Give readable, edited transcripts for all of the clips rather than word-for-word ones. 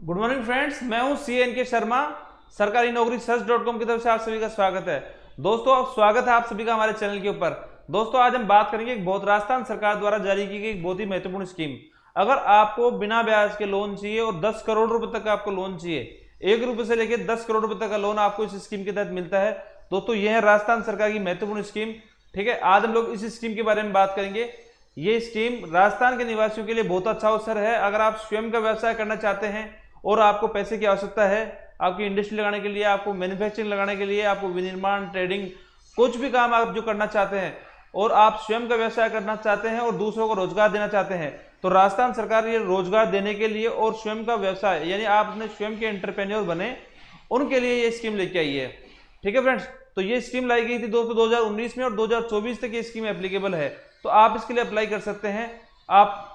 Good morning friends, मैं हूं CNK Sharma. सरकारी नौकरी सर्च.com की तरफ से आप सभी का स्वागत है। दोस्तों, स्वागत है आप सभी का हमारे चैनल के ऊपर। दोस्तों, आज हम बात करेंगे एक बहुत राजस्थान सरकार द्वारा जारी की गई एक बहुत ही महत्वपूर्ण स्कीम। अगर आपको बिना ब्याज के लोन चाहिए और 10 करोड़ रुपए तक आपको लोन चाहिए, 1 रुपए से लेकर 10 करोड़ रुपए तक का लोन आपको इस स्कीम के तहत मिलता है। दोस्तों, यह है राजस्थान सरकार की महत्वपूर्ण स्कीम। ठीक है, आज हम लोग इस स्कीम के बारे में बात करेंगे। ये स्कीम राजस्थान के निवासियों के लिए बहुत अच्छा अवसर है। अगर आप स्वयं का व्यवसाय करना चाहते हैं और आपको पैसे की आवश्यकता है, आपकी इंडस्ट्री लगाने के लिए, आपको मैन्युफैक्चरिंग लगाने के लिए, आपको विनिर्माण, ट्रेडिंग, कुछ भी काम आप जो करना चाहते हैं और आप स्वयं का व्यवसाय करना चाहते हैं और दूसरों को रोजगार देना चाहते हैं, तो राजस्थान सरकार ये रोजगार देने के लिए और स्वयं का व्यवसाय यानी आप अपने स्वयं के एंटरप्रेन्योर बने, उनके लिए ये स्कीम लेके आई है। ठीक है फ्रेंड्स, तो ये स्कीम लाई गई थी दोस्तों 2019 में और 2024 तक ये स्कीम एप्लीकेबल है। तो आप इसके लिए अप्लाई कर सकते हैं। आप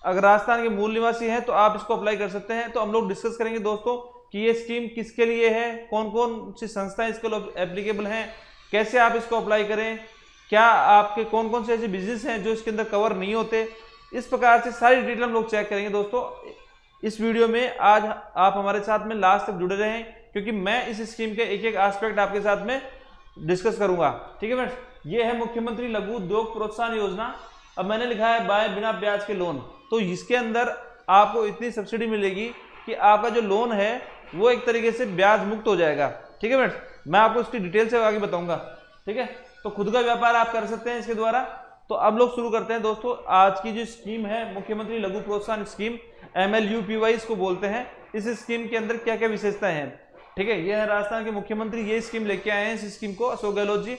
अगर राजस्थान के मूल निवासी हैं तो आप इसको अप्लाई कर सकते हैं। तो हम लोग डिस्कस करेंगे दोस्तों कि ये स्कीम किसके लिए है, कौन कौन सी संस्थाएं इसके लिए एप्लीकेबल हैं, कैसे आप इसको अप्लाई करें, क्या आपके कौन कौन से ऐसे बिजनेस हैं जो इसके अंदर कवर नहीं होते, इस प्रकार से सारी डिटेल हम लोग चेक करेंगे दोस्तों इस वीडियो में। आज आप हमारे साथ में लास्ट तक जुड़े रहें, क्योंकि मैं इस स्कीम के एक एक एस्पेक्ट आपके साथ में डिस्कस करूंगा। ठीक है फ्रेंड्स, ये है मुख्यमंत्री लघु उद्योग प्रोत्साहन योजना। अब मैंने लिखा है बाय बिना ब्याज के लोन। तो इसके अंदर आपको इतनी सब्सिडी मिलेगी कि आपका जो लोन है वो एक तरीके से ब्याज मुक्त हो जाएगा। ठीक है फ्रेंड्स, मैं आपको इसकी डिटेल से आगे बताऊंगा। ठीक है, तो खुद का व्यापार आप कर सकते हैं इसके द्वारा। तो अब लोग शुरू करते हैं दोस्तों। आज की जो स्कीम है मुख्यमंत्री लघु प्रोत्साहन स्कीम, MLUPY इसको बोलते हैं। इस स्कीम के अंदर क्या क्या विशेषताएं हैं? ठीक है, यह है राजस्थान के मुख्यमंत्री ये स्कीम लेके आए हैं, इस स्कीम को अशोक गहलोत जी।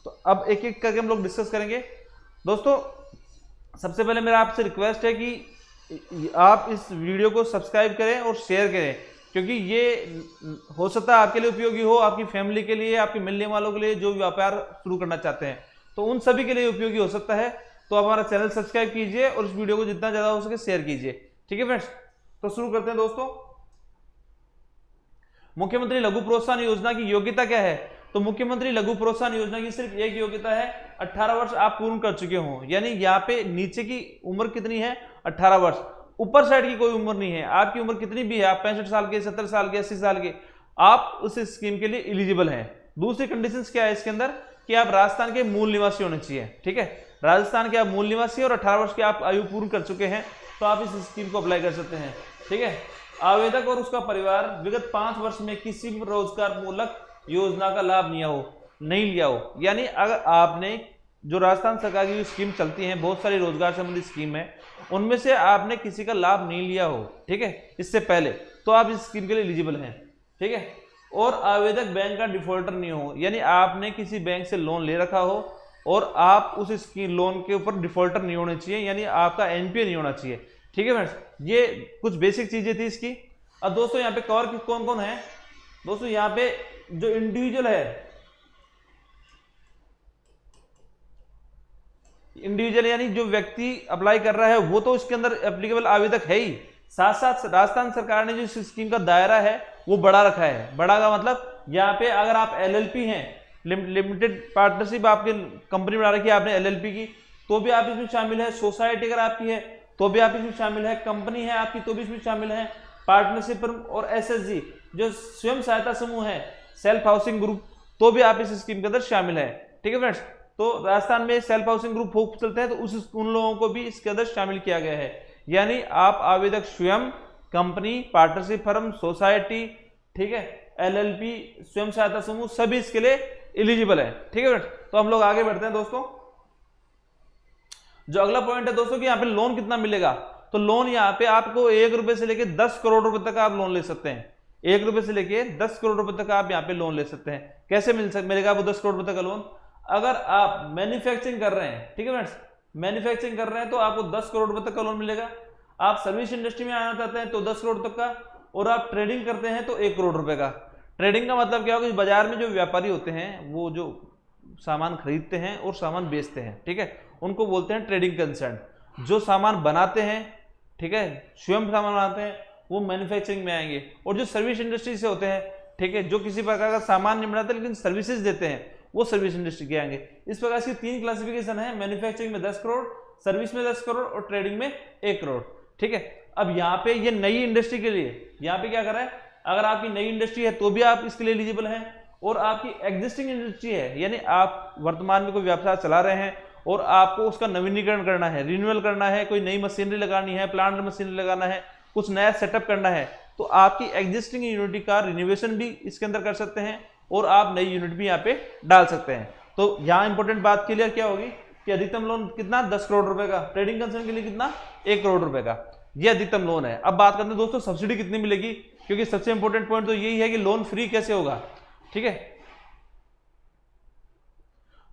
तो अब एक एक करके हम लोग डिस्कस करेंगे दोस्तों। सबसे पहले मेरा आपसे रिक्वेस्ट है कि आप इस वीडियो को सब्सक्राइब करें और शेयर करें, क्योंकि ये हो सकता है आपके लिए उपयोगी हो, आपकी फैमिली के लिए, आपके मिलने वालों के लिए जो व्यापार शुरू करना चाहते हैं, तो उन सभी के लिए उपयोगी हो सकता है। तो आप हमारा चैनल सब्सक्राइब कीजिए और इस वीडियो को जितना ज्यादा हो सके शेयर कीजिए। ठीक है फ्रेंड्स, तो शुरू करते हैं दोस्तों। मुख्यमंत्री लघु प्रोत्साहन योजना की योग्यता क्या है? तो मुख्यमंत्री लघु प्रोत्साहन योजना की सिर्फ एक योग्यता है, 18 वर्ष आप पूर्ण कर चुके हो। यानी यहाँ पे नीचे की उम्र कितनी है? 18 वर्ष। ऊपर साइड की कोई उम्र नहीं है। आपकी उम्र कितनी भी है, आप 65 साल के, 70 साल के, 80 साल के, आप उस स्कीम के लिए एलिजिबल हैं। दूसरी कंडीशन क्या है इसके अंदर कि आप राजस्थान के मूल निवासी होने चाहिए। ठीक है, राजस्थान के आप मूल निवासी और 18 वर्ष के आप आयु पूर्ण कर चुके हैं, तो आप इस स्कीम को अप्लाई कर सकते हैं। ठीक है, आवेदक और उसका परिवार विगत 5 वर्ष में किसी भी रोजगार मूलक योजना का लाभ नहीं लिया हो। यानी अगर आपने जो राजस्थान सरकार की स्कीम चलती है, बहुत सारी रोजगार संबंधी स्कीम है, उनमें से आपने किसी का लाभ नहीं लिया हो, ठीक है, इससे पहले, तो आप इस स्कीम के लिए एलिजिबल हैं। ठीक है, और आवेदक बैंक का डिफॉल्टर नहीं हो। यानी आपने किसी बैंक से लोन ले रखा हो और आप उस स्कीम लोन के ऊपर डिफॉल्टर नहीं होने चाहिए, यानी आपका NPA नहीं होना चाहिए। ठीक है फ्रेंड्स, ये कुछ बेसिक चीजें थी इसकी। अब दोस्तों यहाँ पे कवर कौन कौन है? दोस्तों यहाँ पे जो इंडिविजुअल है, इंडिविजुअल यानी जो व्यक्ति अप्लाई कर रहा है वो तो इसके अंदर एप्लीकेबल आवेदक है ही, साथ साथ राजस्थान सरकार ने जो इस स्कीम का दायरा है वो बढ़ा रखा है। बढ़ा का मतलब यहाँ पे अगर आप LLP हैं, लिमिटेड पार्टनरशिप आपकी कंपनी बना रखी है आपने LLP की, तो भी आप इसमें शामिल है। सोसाइटी अगर आपकी है तो भी आप इसमें शामिल है। कंपनी है आपकी तो भी इसमें शामिल है। पार्टनरशिप और SSG जो स्वयं सहायता समूह है, सेल्फ हाउसिंग ग्रुप, तो भी आप इस स्कीम के अंदर शामिल है। ठीक है फ्रेंड्स, तो राजस्थान में सेल्फ हाउसिंग ग्रुप खूब चलते हैं, तो उन लोगों को भी इसके अंदर शामिल किया गया है। यानी आप आवेदक स्वयं, कंपनी, पार्टनरशिप फर्म, सोसाइटी, ठीक है, LLP, स्वयं सहायता समूह, सभी इसके लिए एलिजिबल है। ठीक है फ्रेंड्स, तो हम लोग आगे बढ़ते हैं दोस्तों। जो अगला पॉइंट है दोस्तों कि यहाँ पे लोन कितना मिलेगा, तो लोन यहाँ पे आपको 1 रुपए से लेके 10 करोड़ रुपए तक आप लोन ले सकते हैं। 1 रुपए से लेके 10 करोड़ रुपए तक आप यहाँ पे लोन ले सकते हैं। कैसे मिलेगा वो 10 करोड़ रुपए तक का लोन? अगर आप मैन्युफैक्चरिंग कर रहे हैं, ठीक है फ्रेंड्स, मैन्युफैक्चरिंग कर रहे हैं तो आपको 10 करोड़ रुपए तक का लोन मिलेगा। आप सर्विस इंडस्ट्री में आना चाहते हैं तो 10 करोड़ तक का, और आप ट्रेडिंग करते हैं तो 1 करोड़ रुपए का। ट्रेडिंग का मतलब क्या होगा? बाजार में जो व्यापारी होते हैं वो जो सामान खरीदते हैं और सामान बेचते हैं, ठीक है, उनको बोलते हैं ट्रेडिंग कंसर्न। जो सामान बनाते हैं, ठीक है, स्वयं सामान बनाते हैं, वो मैन्युफैक्चरिंग में आएंगे। और जो सर्विस इंडस्ट्री से होते हैं, ठीक है, जो किसी प्रकार का सामान नहीं बनाते लेकिन सर्विसेज देते हैं, वो सर्विस इंडस्ट्री के आएंगे। इस प्रकार की 3 क्लासिफिकेशन है। मैन्युफैक्चरिंग में 10 करोड़, सर्विस में 10 करोड़ और ट्रेडिंग में 1 करोड़। ठीक है। अब यहाँ पे ये नई इंडस्ट्री के लिए यहाँ पे क्या कर रहा है, अगर आपकी नई इंडस्ट्री है तो भी आप इसके लिए एलिजिबल हैं, और आपकी एग्जिस्टिंग इंडस्ट्री है यानी आप वर्तमान में कोई व्यवसाय चला रहे हैं और आपको उसका नवीनीकरण करना है, रिन्यूअल करना है, कोई नई मशीनरी लगानी है, प्लांट मशीनरी लगाना है, कुछ नया सेटअप करना है, तो आपकी एग्जिस्टिंग यूनिट का रिनोवेशन भी इसके अंदर कर सकते हैं और आप नई यूनिट भी यहाँ पे डाल सकते हैं। तो यहाँ इंपॉर्टेंट बात क्लियर क्या होगी कि अधिकतम लोन कितना 10 करोड़ रुपए का, ट्रेडिंग कंसर्न के लिए कितना 1 करोड़ रुपए का, ये अधिकतम लोन है। अब बात करते हैं दोस्तों सब्सिडी कितनी मिलेगी, क्योंकि सबसे इंपॉर्टेंट पॉइंट तो यही है कि लोन फ्री कैसे होगा। ठीक है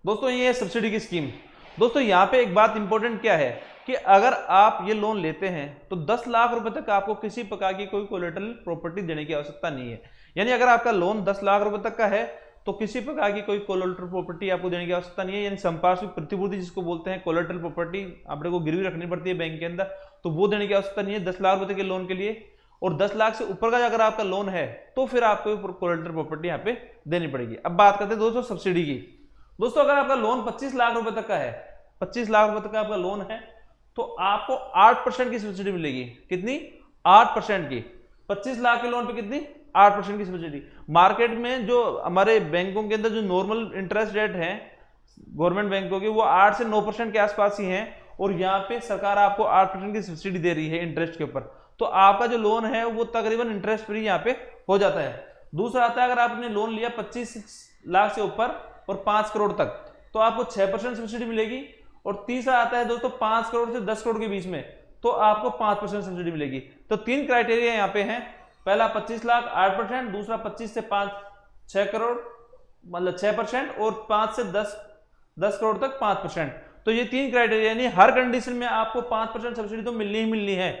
दोस्तों, ये है सब्सिडी की स्कीम। दोस्तों यहाँ पे एक बात इंपॉर्टेंट क्या है कि अगर आप ये लोन लेते हैं तो 10 लाख रुपए तक आपको किसी प्रकार की कोई कोलेटरल प्रॉपर्टी देने की आवश्यकता नहीं है। यानी अगर आपका लोन 10 लाख रुपए तक का है तो किसी प्रकार की कोई कोलेटरल प्रॉपर्टी आपको देने की आवश्यकता नहीं है, यानी संपार्श्विक प्रतिपूर्ति जिसको बोलते हैं, कोलेटरल प्रॉपर्टी आपने को गिरवी रखनी पड़ती है बैंक के अंदर, तो वो देने की आवश्यकता नहीं है 10 लाख रुपए के लोन के लिए। और 10 लाख से ऊपर का अगर आपका लोन है तो फिर आपको कोलेटरल प्रॉपर्टी यहाँ पे देनी पड़ेगी। अब बात करते हैं दोस्तों सब्सिडी की। दोस्तों अगर आपका लोन 25 लाख रुपए तक का है, 25 लाख रुपए तक का आपका लोन है तो आपको 8% की सब्सिडी मिलेगी। कितनी? 8% की। 25 लाख के लोन पे कितनी? 8% की सब्सिडी। मार्केट में जो हमारे बैंकों के अंदर जो नॉर्मल इंटरेस्ट रेट है गवर्नमेंट बैंकों के, वो 8 से 9% के आसपास ही हैं, और यहाँ पे सरकार आपको 8% की सब्सिडी दे रही है इंटरेस्ट के ऊपर। तो आपका जो लोन है वो तकरीबन इंटरेस्ट फ्री यहाँ पे हो जाता है। दूसरा आता है अगर आपने लोन लिया 25 लाख से ऊपर और 5 करोड़ तक तो आपको 6% सब्सिडी मिलेगी। और तीसरा आता है दोस्तों 5 करोड़ से 10 करोड़ के बीच में तो आपको 5% सब्सिडी मिलेगी। तो 3 क्राइटेरिया यहाँ पे हैं, पहला 25 लाख 8%, दूसरा 25 से 6 करोड़ मतलब 6%, और 5 से 10 करोड़ तक 5%। तो ये 3 क्राइटेरिया, यानी हर कंडीशन में आपको 5% सब्सिडी तो मिलनी ही मिलनी है।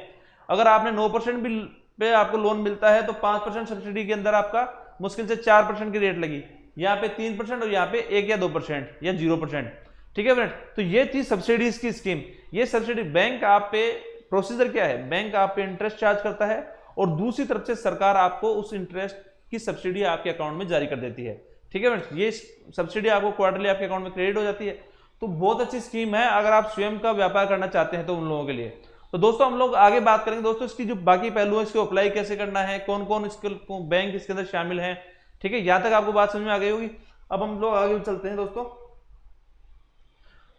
अगर आपने 9% भी पे आपको लोन मिलता है तो 5% सब्सिडी के अंदर आपका मुश्किल से 4% की रेट लगी, यहाँ पे 3% और यहाँ पे 1 या 2% या 0%। ठीक है फ्रेंड, तो ये थी सब्सिडीज की स्कीम। ये सब्सिडी बैंक आप पे प्रोसीजर क्या है, बैंक आप पे इंटरेस्ट चार्ज करता है और दूसरी तरफ से सरकार आपको उस इंटरेस्ट की सब्सिडी आपके अकाउंट में जारी कर देती है। ठीक है फ्रेंड्स, ये सब्सिडी आपको क्वार्टरली आपके अकाउंट में क्रेडिट हो जाती है। तो बहुत अच्छी स्कीम है अगर आप स्वयं का व्यापार करना चाहते हैं तो उन लोगों के लिए। तो दोस्तों हम लोग आगे बात करेंगे दोस्तों इसकी जो बाकी पहलू है, इसको अप्लाई कैसे करना है, कौन कौन इसके बैंक इसके अंदर शामिल है। ठीक है, यहां तक आपको बात समझ में आ गई होगी। अब हम लोग आगे चलते हैं दोस्तों,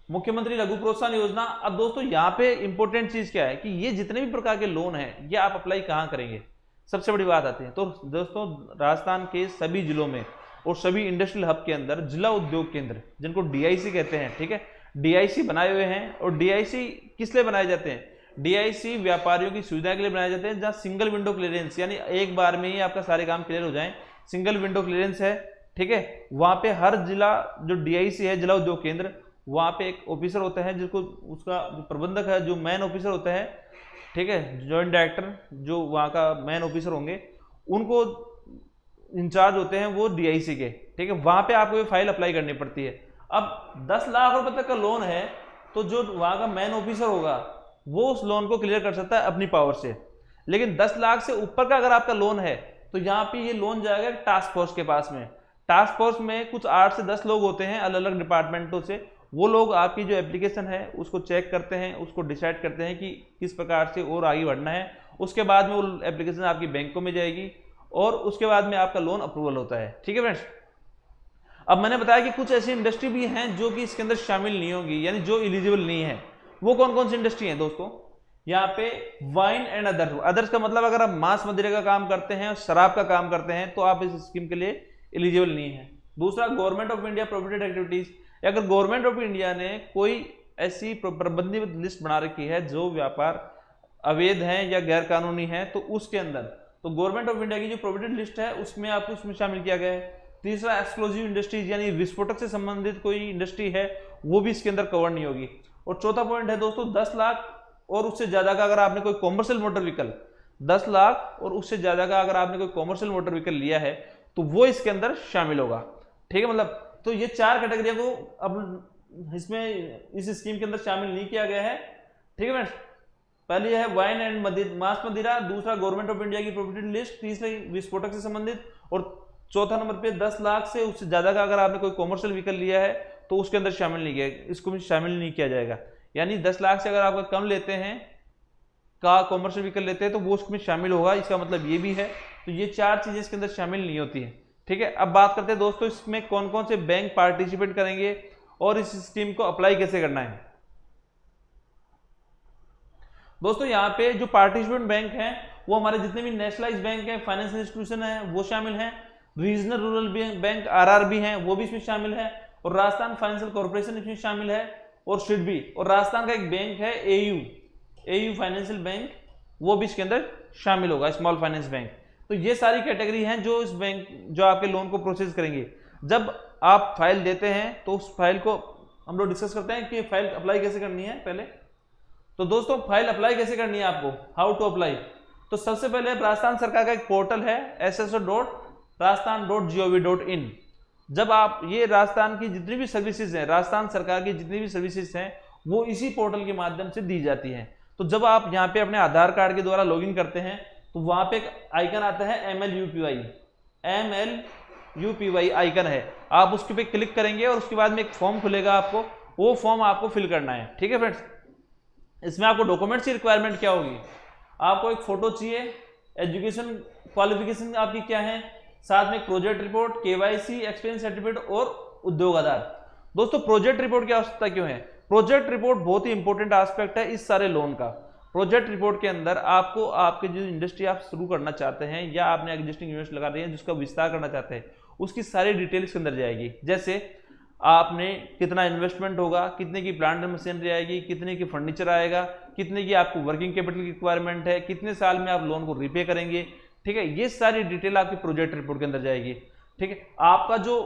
मुख्यमंत्री लघु प्रोत्साहन योजना। अब दोस्तों यहाँ पे इंपॉर्टेंट चीज क्या है कि ये जितने भी प्रकार के लोन हैं ये आप अप्लाई कहाँ करेंगे, सबसे बड़ी बात आती है। तो दोस्तों राजस्थान के सभी जिलों में और सभी इंडस्ट्रियल हब के अंदर जिला उद्योग केंद्र, जिनको डीआईसी कहते हैं, ठीक है, डीआईसी बनाए हुए हैं। और डीआईसी किस लिए बनाए जाते हैं? डीआईसी व्यापारियों की सुविधा के लिए बनाए जाते हैं, जहां सिंगल विंडो क्लियरेंस, यानी एक बार में ही आपका सारे काम क्लियर हो जाए, सिंगल विंडो क्लियरेंस है। ठीक है, वहां पे हर जिला जो डीआईसी है, जिला उद्योग केंद्र, वहां पे एक ऑफिसर होता है जिसको उसका जो प्रबंधक है, जो मेन ऑफिसर होता है, ठीक है, जॉइंट डायरेक्टर जो वहां का मेन ऑफिसर होंगे, उनको इंचार्ज होते हैं वो डीआईसी के। ठीक है, वहां पे आपको ये फाइल अप्लाई करनी पड़ती है। अब 10 लाख रुपए तक का लोन है तो जो वहां का मेन ऑफिसर होगा वो उस लोन को क्लियर कर सकता है अपनी पावर से। लेकिन 10 लाख से ऊपर का अगर आपका लोन है तो यहाँ पे ये लोन जाएगा टास्क फोर्स के पास में। टास्क फोर्स में कुछ 8 से 10 लोग होते हैं अलग अलग डिपार्टमेंटों से। वो लोग आपकी जो एप्लीकेशन है उसको चेक करते हैं, उसको डिसाइड करते हैं कि किस प्रकार से और आगे बढ़ना है। उसके बाद में वो एप्लीकेशन आपकी बैंकों में जाएगी और उसके बाद में आपका लोन अप्रूवल होता है। ठीक है फ्रेंड्स, अब मैंने बताया कि कुछ ऐसी इंडस्ट्री भी हैं जो कि इसके अंदर शामिल नहीं होगी, यानी जो एलिजिबल नहीं है। वो कौन कौन सी इंडस्ट्री है दोस्तों? यहाँ पे वाइन एंड अदर्स का मतलब अगर आप मांस मदिरा का काम करते हैं और शराब का काम करते हैं तो आप इस स्कीम के लिए एलिजिबल नहीं है। दूसरा, government of India prohibited activities, अगर गवर्नमेंट ऑफ इंडिया ने कोई ऐसी प्रतिबंधित लिस्ट बना रखी है जो व्यापार अवैध है या गैर कानूनी है तो उसके अंदर, तो गवर्नमेंट ऑफ इंडिया की जो प्रोहिबिटेड लिस्ट है उसमें आपको उसमें शामिल किया गया है। तीसरा, एक्सक्लूसिव इंडस्ट्रीज, यानी विस्फोटक से संबंधित कोई इंडस्ट्री है वो भी इसके अंदर कवर नहीं होगी। और चौथा पॉइंट है दोस्तों 10 लाख और उससे ज्यादा का अगर आपने कोई कॉमर्शियल मोटर व्हीकल, 10 लाख और उससे ज्यादा का अगर आपने कोई कॉमर्शियल मोटर व्हीकल लिया है तो वो इसके अंदर शामिल होगा। ठीक है, मतलब तो ये 4 कैटेगरी को अब इसमें इस स्कीम के अंदर शामिल नहीं किया गया है। ठीक है फ्रेंड्स, पहली है वाइन एंड मांस मदिरा, दूसरा गवर्नमेंट ऑफ इंडिया की प्रोहिबिटेड लिस्ट, तीसरा विस्फोटक से संबंधित, और चौथा नंबर पे 10 लाख से उससे ज्यादा का अगर आपने कोई कॉमर्शियल व्हीकल लिया है तो उसके अंदर शामिल नहीं किया, इसको भी शामिल नहीं किया जाएगा। यानी 10 लाख से अगर आप कम लेते हैं का कॉमर्शियल व्हीकल लेते हैं तो वो उसमें शामिल होगा, इसका मतलब ये भी है। तो ये 4 चीजें इसके अंदर शामिल नहीं होती है, ठीक है। अब बात करते हैं दोस्तों इसमें कौन कौन से बैंक पार्टिसिपेट करेंगे और इस स्कीम को अप्लाई कैसे करना है। दोस्तों यहाँ पे जो पार्टिसिपेंट बैंक हैं वो हमारे जितने भी नेशनलाइज बैंक हैं, फाइनेंशियल इंस्टीट्यूशन है वो शामिल हैं, रीजनल रूरल बैंक RRB हैं वो भी इसमें शामिल है, और राजस्थान फाइनेंशियल कॉर्पोरेशन इसमें शामिल है, और सिडबी, और राजस्थान का एक बैंक है AU फाइनेंशियल बैंक, वो भी इसके अंदर शामिल होगा, स्मॉल फाइनेंस बैंक। तो ये सारी कैटेगरी हैं जो इस बैंक जो आपके लोन को प्रोसेस करेंगे। जब आप फाइल देते हैं तो उस फाइल को हम लोग डिस्कस करते हैं कि फाइल अप्लाई कैसे करनी है पहले। तो दोस्तों फाइल अप्लाई कैसे करनी है आपको, हाउ टू अप्लाई। तो सबसे पहले राजस्थान सरकार का एक पोर्टल है sso.rajasthan.gov.in। जब आप ये राजस्थान की जितनी भी सर्विसेज हैं, राजस्थान सरकार की जितनी भी सर्विसेज हैं वो इसी पोर्टल के माध्यम से दी जाती हैं। तो जब आप यहाँ पे अपने आधार कार्ड के द्वारा लॉगिन करते हैं तो वहां पे एक आइकन आता है MLUPY आइकन है, आप उसके पे क्लिक करेंगे और उसके बाद में एक फॉर्म खुलेगा आपको, वो फॉर्म आपको फिल करना है, ठीक है फ्रेंड्स। इसमें आपको डॉक्यूमेंट्स की रिक्वायरमेंट क्या होगी, आपको एक फोटो चाहिए, एजुकेशन क्वालिफिकेशन आपकी क्या है, साथ में project report, KYC, experience certificate और उद्योग आधार। दोस्तों प्रोजेक्ट रिपोर्ट की आवश्यकता क्यों है, प्रोजेक्ट रिपोर्ट बहुत ही इंपॉर्टेंट एस्पेक्ट है इस सारे लोन का। प्रोजेक्ट रिपोर्ट के अंदर आपको आपकी जो इंडस्ट्री आप शुरू करना चाहते हैं या आपने एग्जिस्टिंग यूनिट लगा रही है जिसका विस्तार करना चाहते हैं उसकी सारी डिटेल्स के अंदर जाएगी। जैसे आपने कितना इन्वेस्टमेंट होगा, कितने की प्लांट मशीनरी आएगी, कितने की फर्नीचर आएगा, कितने की आपको वर्किंग कैपिटल की रिक्वायरमेंट है, कितने साल में आप लोन को रिपे करेंगे, ठीक है। ये सारी डिटेल आपकी प्रोजेक्ट रिपोर्ट के अंदर जाएगी, ठीक है। आपका जो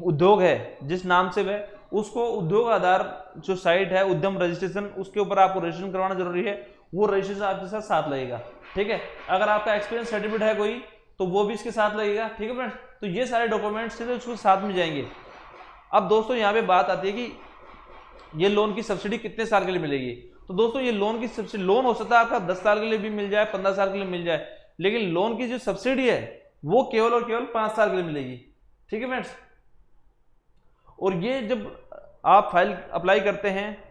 उद्योग है जिस नाम से वह, उसको उद्योग आधार जो साइट है उद्यम रजिस्ट्रेशन, उसके ऊपर आपको रजिस्ट्रेशन करवाना जरूरी है, वो रजिस्ट्रेशन आपके साथ लगेगा, ठीक है। अगर आपका एक्सपीरियंस सर्टिफिकेट है कोई तो वो भी इसके साथ लगेगा, ठीक है फ्रेंड्स। तो ये सारे डॉक्यूमेंट्स थे उसको साथ में जाएंगे। अब दोस्तों यहाँ पे बात आती है कि ये लोन की सब्सिडी कितने साल के लिए मिलेगी। तो दोस्तों ये लोन की सब्सिडी, लोन हो सकता है आपका 10 साल के लिए भी मिल जाए, 15 साल के लिए मिल जाए, लेकिन लोन की जो सब्सिडी है वो केवल और केवल 5 साल के लिए मिलेगी, ठीक है फ्रेंड्स। और ये जब आप फाइल अप्लाई करते हैं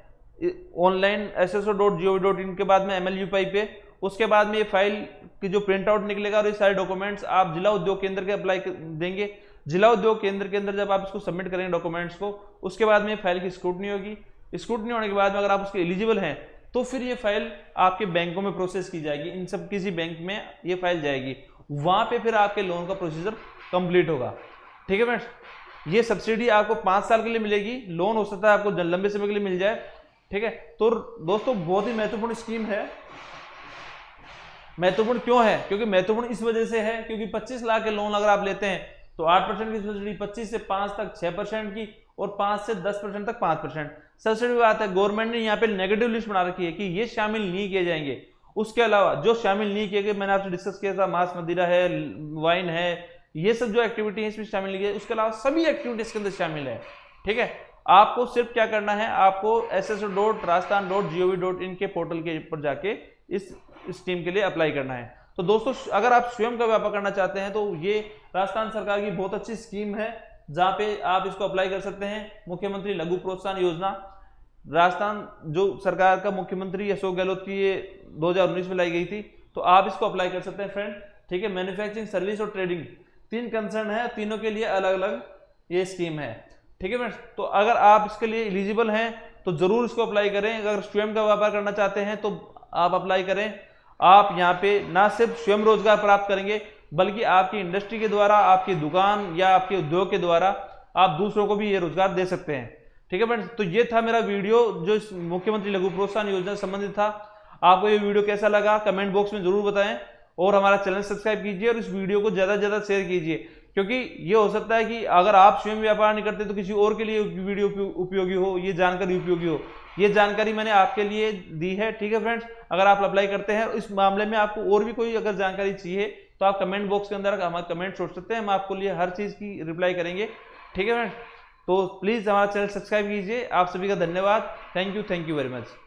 ऑनलाइन sso.gov.in के बाद में MLUPY पे, उसके बाद में ये फाइल की जो प्रिंट आउट निकलेगा और ये सारे डॉक्यूमेंट्स आप जिला उद्योग केंद्र के अप्लाई देंगे। जिला उद्योग केंद्र के अंदर जब आप इसको सबमिट करेंगे डॉक्यूमेंट्स को, उसके बाद में फाइल की स्क्रूटनी होगी। स्क्रूटनी होने के बाद में अगर आप उसके एलिजिबल हैं तो फिर ये फाइल आपके बैंकों में प्रोसेस की जाएगी, इन सब किसी बैंक में ये फाइल जाएगी, वहां पे फिर आपके लोन का प्रोसीजर कंप्लीट होगा, ठीक है फ्रेंड्स। ये सब्सिडी आपको 5 साल के लिए मिलेगी, लोन हो सकता है आपको लंबे समय के लिए मिल जाए, ठीक है। तो दोस्तों बहुत ही महत्वपूर्ण स्कीम है। महत्वपूर्ण क्यों है, क्योंकि महत्वपूर्ण इस वजह से है क्योंकि 25 लाख के लोन अगर आप लेते हैं तो 8% की सब्सिडी, 25 से 5 तक 6% की, और 5 से 10% तक 5% सब्सिडी बात है। गवर्नमेंट ने यहाँ पे नेगेटिव लिस्ट बना रखी है कि ये शामिल नहीं किए जाएंगे। उसके अलावा जो शामिल नहीं किए गए, मैंने आपसे डिस्कस किया था, मांस मदिरा है, वाइन है, ये सब जो एक्टिविटी है इसमें शामिल नहीं किया, उसके अलावा सभी एक्टिविटी इसके अंदर शामिल है, ठीक है। आपको सिर्फ क्या करना है, आपको sso.rajasthan.gov.in के पोर्टल के ऊपर जाके इस स्कीम के लिए अप्लाई करना है। तो दोस्तों अगर आप स्वयं का व्यापार करना चाहते हैं तो ये राजस्थान सरकार की बहुत अच्छी स्कीम है जहां पे आप इसको अप्लाई कर सकते हैं। मुख्यमंत्री लघु प्रोत्साहन योजना, राजस्थान जो सरकार का मुख्यमंत्री अशोक गहलोत की ये 2019 में लाई गई थी, तो आप इसको अप्लाई कर सकते हैं फ्रेंड, ठीक है। मैन्युफैक्चरिंग, सर्विस और ट्रेडिंग 3 कंसर्न है, तीनों के लिए अलग अलग ये स्कीम है, ठीक है फ्रेंड्स। तो अगर आप इसके लिए एलिजिबल हैं तो जरूर इसको अप्लाई करें। अगर स्वयं का व्यापार करना चाहते हैं तो आप अप्लाई करें। आप यहाँ पे ना सिर्फ स्वयं रोजगार प्राप्त करेंगे बल्कि आपकी इंडस्ट्री के द्वारा, आपकी दुकान या आपके उद्योग के द्वारा आप दूसरों को भी ये रोजगार दे सकते हैं, ठीक है फ्रेंड्स। तो ये था मेरा वीडियो जो मुख्यमंत्री लघु प्रोत्साहन योजना से संबंधित था। आपको ये वीडियो कैसा लगा कमेंट बॉक्स में जरूर बताएं, और हमारा चैनल सब्सक्राइब कीजिए और इस वीडियो को ज्यादा से ज्यादा शेयर कीजिए, क्योंकि ये हो सकता है कि अगर आप स्वयं व्यापार नहीं करते तो किसी और के लिए वीडियो उपयोगी हो, ये जानकारी उपयोगी हो। ये जानकारी मैंने आपके लिए दी है, ठीक है फ्रेंड्स। अगर आप अप्लाई करते हैं इस मामले में आपको और भी कोई अगर जानकारी चाहिए तो आप कमेंट बॉक्स के अंदर हमारे कमेंट छोड़ सकते हैं, हम आपको लिए हर चीज की रिप्लाई करेंगे, ठीक है फ्रेंड्स। तो प्लीज हमारा चैनल सब्सक्राइब कीजिए। आप सभी का धन्यवाद। Thank you very much.